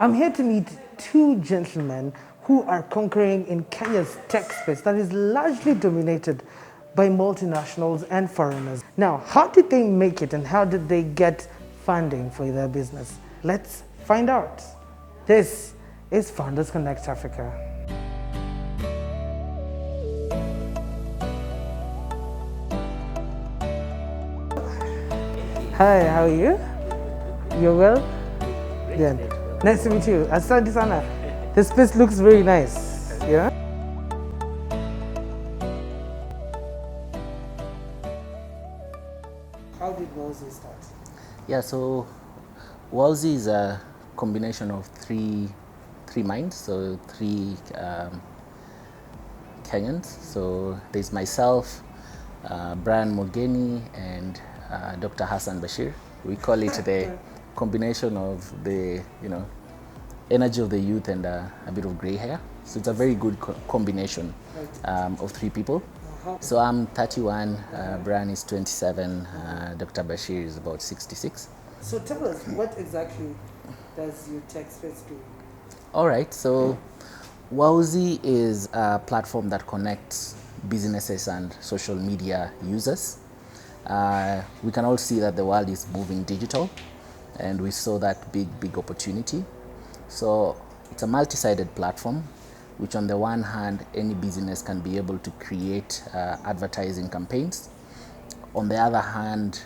I'm here to meet two gentlemen who are conquering in Kenya's tech space that is largely dominated by multinationals and foreigners. Now, how did they make it and how did they get funding for their business? Let's find out. This is Founders Connect Africa. Hi, how are you? You're well? Yeah. Nice to meet you. Asante sana. This place looks very nice. Yeah? How did Wowzy start? Yeah, so Wowzy is a combination of three minds, so three Kenyans. So there's myself, Brian Mogeni, and Dr. Hassan Bashir. We call it the combination of the energy of the youth and a bit of gray hair. So it's a very good combination of three people. So I'm 31, Brian is 27, Dr. Bashir is about 66. So tell us, what exactly does your tech space do? All right, so Wowzy is a platform that connects businesses and social media users. We can all see that the world is moving digital, and we saw that big opportunity. So it's a multi-sided platform, which on the one hand, any business can be able to create advertising campaigns. On the other hand,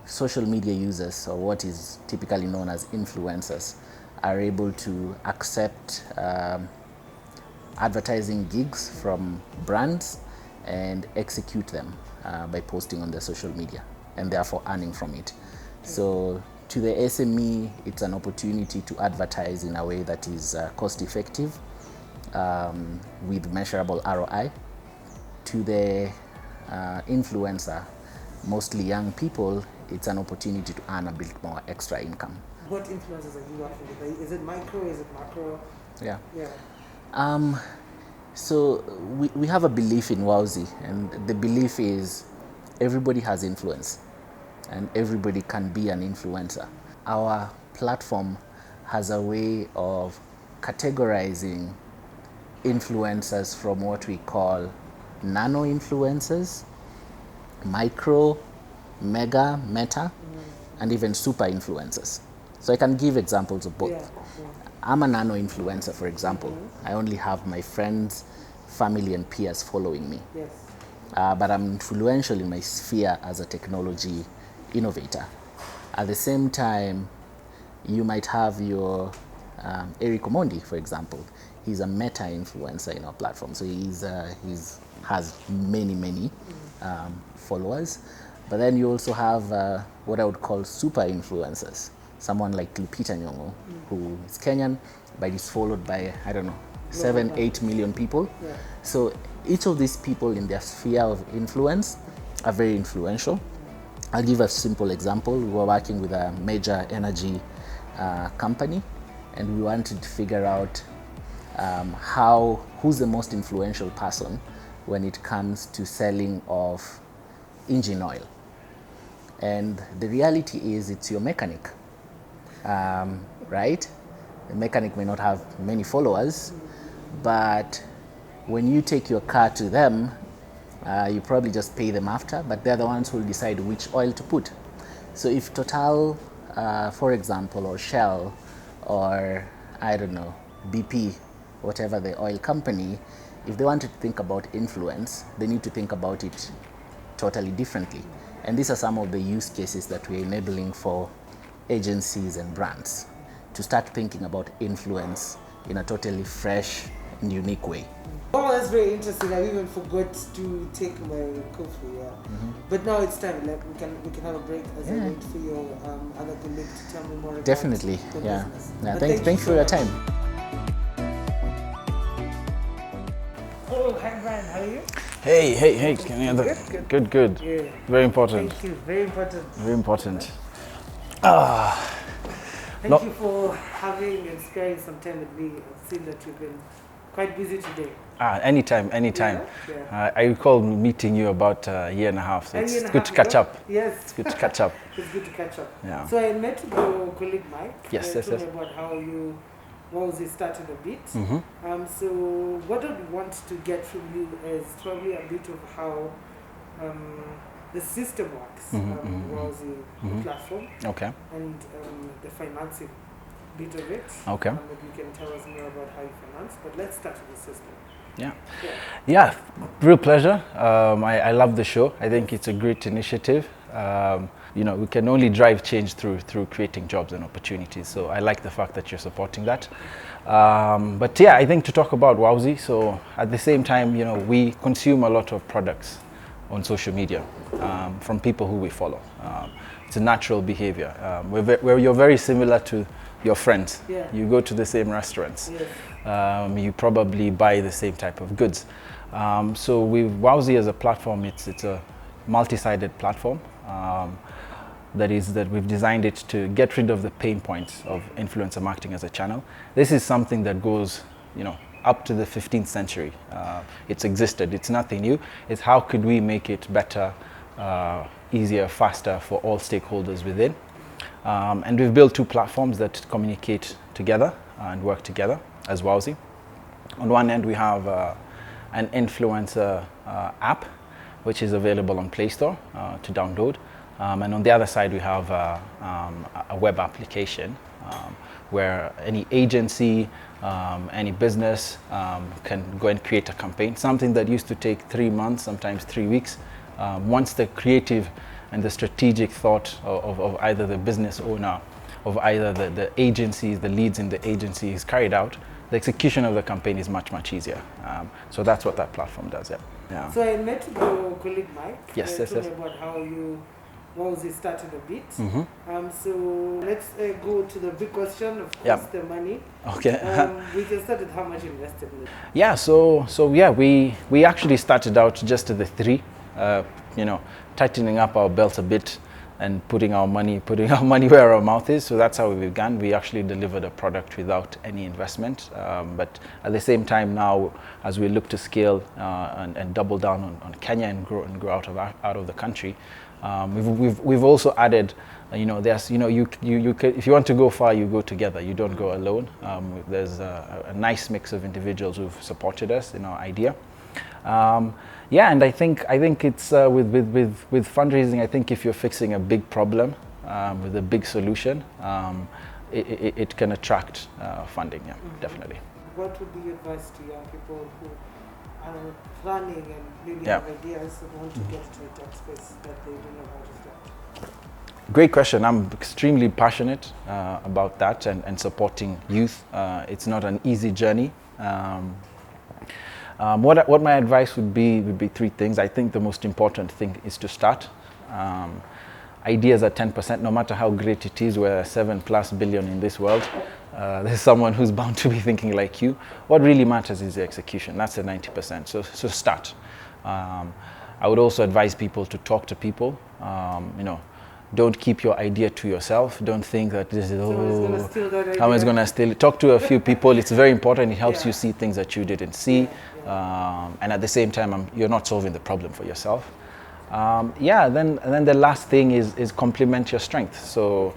social media users, or what is typically known as influencers, are able to accept advertising gigs from brands and execute them by posting on their social media, and therefore earning from it. So to the SME, it's an opportunity to advertise in a way that is cost effective with measurable ROI. To the influencer, mostly young people, it's an opportunity to earn a bit more extra income. What influencers are you working with? Is it micro? Is it macro? Yeah. Yeah. So we have a belief in Wowzy, and the belief is everybody has influence and everybody can be an influencer. Our platform has a way of categorizing influencers from what we call nano influencers, micro, mega, meta, and even super influencers. So I can give examples of both. Yeah. I'm a nano influencer, for example. I only have my friends, family, and peers following me. Yes. But I'm influential in my sphere as a technology innovator. At the same time, you might have your Eric Omondi, for example. He's a meta influencer in our platform, so he has many followers. But then you also have what I would call super influencers. Someone like Lupita Nyong'o, who is Kenyan, but is followed by, 7-8 million people. Yeah. So each of these people in their sphere of influence are very influential. I'll give a simple example. We were working with a major energy company, and we wanted to figure out who's the most influential person when it comes to selling of engine oil. And the reality is it's your mechanic, right? The mechanic may not have many followers, but when you take your car to them, you probably just pay them after, but they're the ones who will decide which oil to put. So if Total, for example, or Shell, or BP, whatever the oil company, if they want to think about influence, they need to think about it totally differently. And these are some of the use cases that we're enabling for agencies and brands to start thinking about influence in a totally fresh and unique way. Oh, that's very interesting. I even forgot to take my coffee. Yeah. But now it's time. Like we can have a break as I wait for your other colleague to tell me more about Definitely, the yeah. business. Yeah. But Thanks for your time. Oh, hi Brian. How are you? Hey. Good. Yeah. Very important. Thank you. Very important. Very important. Thank you for having and sparing some time with me. I've seen that you've been Quite busy today. Anytime, anytime. Yeah. I recall meeting you about a year and a half, so A it's year and a good half to catch ago? up. Yes. It's good to catch up. It's good to catch up. Yeah. So I met your colleague Mike. Yes, yes, told yes. me about how you, he started a bit. Mm-hmm. So what I want to get from you is probably a bit of how the system works, the platform, Okay. and the financing bit of it. Okay. Maybe you can tell us more about how you finance, but let's start with the system. Yeah. Yeah. Yeah, real pleasure. I love the show. I think it's a great initiative. We can only drive change through creating jobs and opportunities. So I like the fact that you're supporting that. But yeah, I think to talk about Wowzy, so at the same time, we consume a lot of products on social media from people who we follow. It's a natural behavior. Where you're very similar to your friends. Yeah. You go to the same restaurants. Yes. You probably buy the same type of goods. So with Wowzy as a platform, it's a multi-sided platform that we've designed it to get rid of the pain points of influencer marketing as a channel. This is something that goes, up to the 15th century. It's existed. It's nothing new. It's how could we make it better, easier, faster for all stakeholders within. And we've built two platforms that communicate together and work together as Wowzy. On one end, we have an influencer app, which is available on Play Store to download. And on the other side, we have a web application where any agency, any business can go and create a campaign, something that used to take 3 months, sometimes 3 weeks. Once the creative and the strategic thought of either the business owner, of either the agencies, the leads in the agency is carried out, the execution of the campaign is much, much easier. So that's what that platform does, yeah. So I met your colleague Mike. Yes, yes, told yes. me about how you started a bit. Mm-hmm. So let's go to the big question, of course, Yep. the money. Okay. We can start with how much invested in it. Yeah, so yeah, we actually started out just to the 3, tightening up our belts a bit and putting our money where our mouth is. So that's how we began. We actually delivered a product without any investment. But at the same time now, as we look to scale and double down on Kenya and grow out of the country, we've also added. There's you can, if you want to go far, you go together. You don't go alone. There's a nice mix of individuals who've supported us in our idea. And I think it's with fundraising. I think if you're fixing a big problem with a big solution, it can attract funding. Yeah, definitely. What would be your advice to young people who are planning and maybe Yeah. have ideas and want to get to a tech space that they don't know how to start? Great question. I'm extremely passionate about that and supporting youth. It's not an easy journey. What my advice would be 3 things. I think the most important thing is to start. Ideas are 10%, no matter how great it is. We're 7+ billion in this world. There's someone who's bound to be thinking like you. What really matters is the execution. That's the 90%. So start. I would also advise people to talk to people. Don't keep your idea to yourself. Don't think that this is someone's gonna steal it. Talk to a few people. It's very important. It helps you see things that you didn't see, and at the same time, you're not solving the problem for yourself. Then the last thing is complement your strength. So,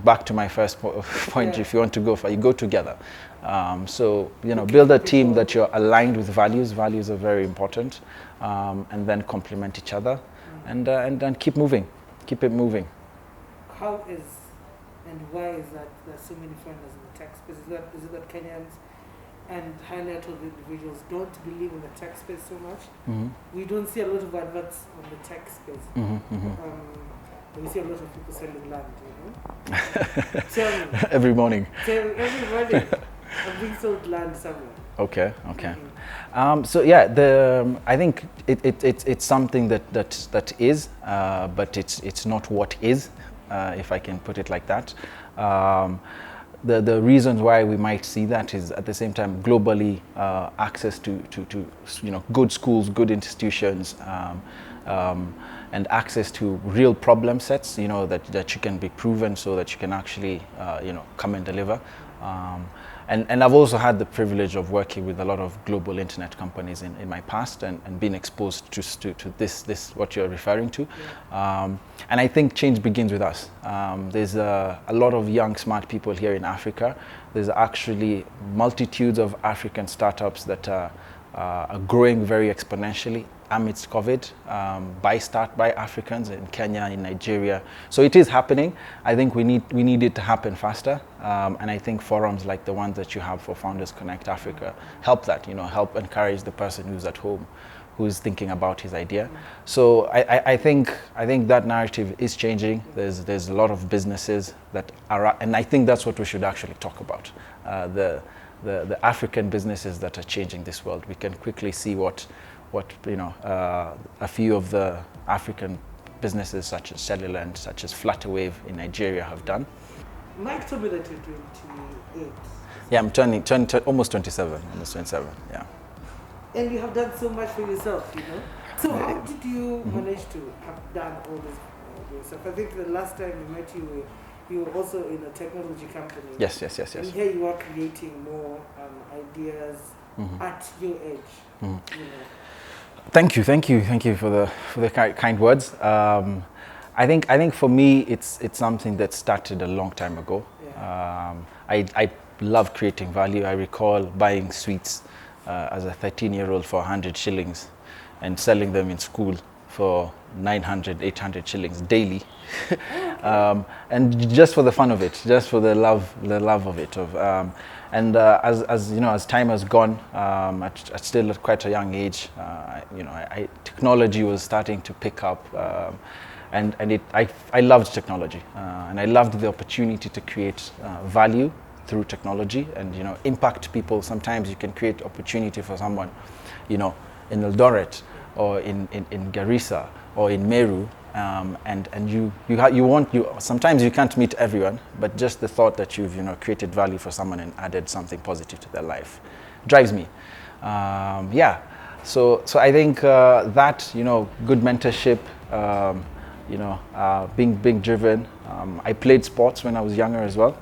back to my first point. If you want to go far, you go together. Build a team that you're aligned with values. Values are very important, and then complement each other, and then keep moving. Keep it moving. How is and why is that there's so many foreigners in the tech space? Is it that Kenyans and high net worth individuals don't believe in the tech space so much? Mm-hmm. We don't see a lot of adverts on the tech space. We see a lot of people selling land, Tell me. Every morning. Everybody are being sold land somewhere. Okay. I think it's something that is, but it's not what is, if I can put it like that. The reasons why we might see that is at the same time globally access to good schools, good institutions, and access to real problem sets, you know, that you can be proven so that you can actually, you know, come and deliver. And I've also had the privilege of working with a lot of global internet companies in my past, and being exposed to this what you're referring to. And I think change begins with us. There's a lot of young, smart people here in Africa. There's actually multitudes of African startups that are growing very exponentially amidst COVID, by Africans in Kenya, in Nigeria. So it is happening. I think we need it to happen faster. And I think forums like the ones that you have for Founders Connect Africa help that, you know, help encourage the person who's at home, who's thinking about his idea. So I think that narrative is changing. There's a lot of businesses that are, and I think that's what we should actually talk about. The African businesses that are changing this world. We can quickly see what you know, a few of the African businesses such as Cellulant, such as Flutterwave in Nigeria have done. Mike told me that you're 28. Yeah, I'm turning almost 27, yeah. And you have done so much for yourself, you know? So how did you manage to have done all this for yourself? I think the last time we met you were also in a technology company. Yes. And here you are creating more ideas at your age, you know? Thank you for the kind words. I think for me it's something that started a long time ago. Yeah. I love creating value. I recall buying sweets as a 13-year-old for 100 shillings and selling them in school for 900, 800 shillings daily. And just for the fun of it, just for the love of it. As you know, as time has gone, at still at quite a young age, you know, technology was starting to pick up, and I loved technology, and I loved the opportunity to create value through technology and, you know, impact people. Sometimes you can create opportunity for someone, you know, in Eldoret or in Garissa or in Meru. And sometimes you can't meet everyone, but just the thought that you've, you know, created value for someone and added something positive to their life drives me. So I think that, you know, good mentorship, you know, being driven. I played sports when I was younger as well.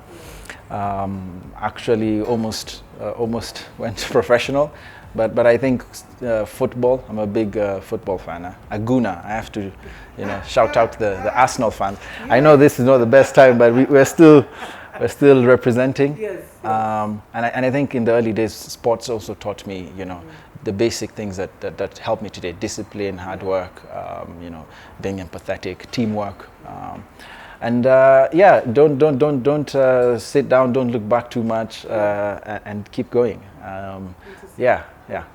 Actually almost went professional. But I think football, I'm a big football fan. Aguna, I have to, you know, shout out the Arsenal fans. I know this is not the best time, but we're still representing. Yes. And I think in the early days, sports also taught me, you know, the basic things that help me today: discipline, hard work, you know, being empathetic, teamwork. And yeah, don't sit down, don't look back too much, and keep going. Yeah.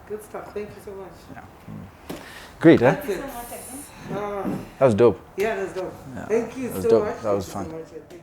Good stuff. Thank you so much. Yeah. Great, huh? Thank you so much again. That was dope. Yeah, that's dope. Yeah. Thank you That was so dope. much. That was Thank you fun. so much.